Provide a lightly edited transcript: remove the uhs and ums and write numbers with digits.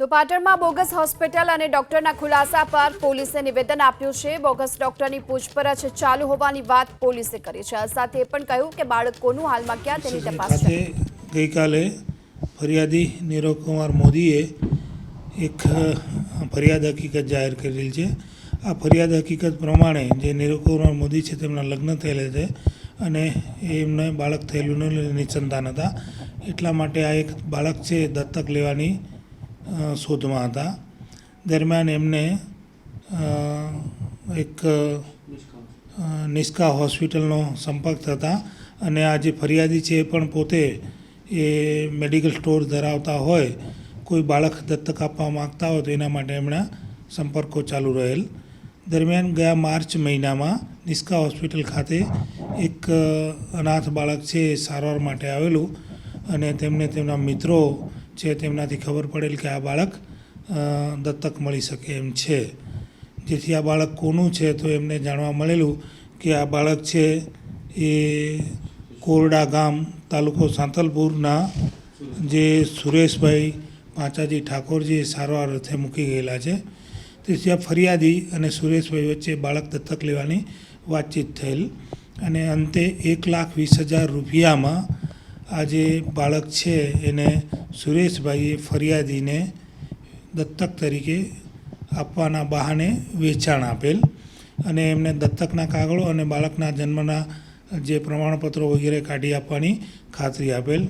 તો પાટણમાં bogus hospital અને ડોક્ટરના ખુલાસા પર પોલીસે નિવેદન આપ્યું છે। બોગસ ડોક્ટરની પૂછપરછ ચાલુ હોવાની વાત પોલીસે કરી છે। આ સાથે પણ કહ્યું કે બાળકોનું હાલમાં ક્યાં તેની તપાસ છે। ગઈકાલે ફરિયાદી નીરવ કુમાર મોદીએ એક ફરિયાદ હકીકત જાહેર કરેલી છે। આ ફરિયાદ હકીકત પ્રમાણે જે નીરવ કુમાર મોદી છે તેમના લગ્ન થયેલા છે અને એમને બાળક થયેલું નિસંતાન હતા, એટલા માટે આ એક બાળક છે દત્તક લેવાની શોધમાં હતા। દરમિયાન એમને એક નિષ્કા હોસ્પિટલનો સંપર્ક થતા અને આ જે ફરિયાદી છે એ પણ પોતે એ મેડિકલ સ્ટોર ધરાવતા હોય, કોઈ બાળક દત્તક આપવા માગતા હોય તો એના માટે એમણે સંપર્કો ચાલુ રહેલ। દરમિયાન ગયા માર્ચ મહિનામાં નિષ્કા હોસ્પિટલ ખાતે એક અનાથ બાળક છે એ સારવાર માટે આવેલું અને તેમને તેમના મિત્રો છે તેમનાથી ખબર પડેલ કે આ બાળક દત્તક મળી શકે એમ છે। જેથી આ બાળક કોનું છે તો એમને જાણવા મળેલું કે આ બાળક છે એ કોરડા ગામ તાલુકો સાંતલપુરના જે સુરેશભાઈ પાંચાજી ઠાકોરજી સારવાર અર્થે મૂકી ગયેલા છે। તેથી આ ફરિયાદી અને સુરેશભાઈ વચ્ચે બાળક દત્તક લેવાની વાતચીત થયેલ અને અંતે 1,20,000 રૂપિયામાં આ જે બાળક છે એને સુરેશભાઈએ ફરિયાદીને દત્તક તરીકે આપવાના બહાને વેચાણ આપેલ અને એમને દત્તકના કાગળો અને બાળકના જન્મના જે પ્રમાણપત્રો વગેરે કાઢી આપવાની ખાતરી આપેલ।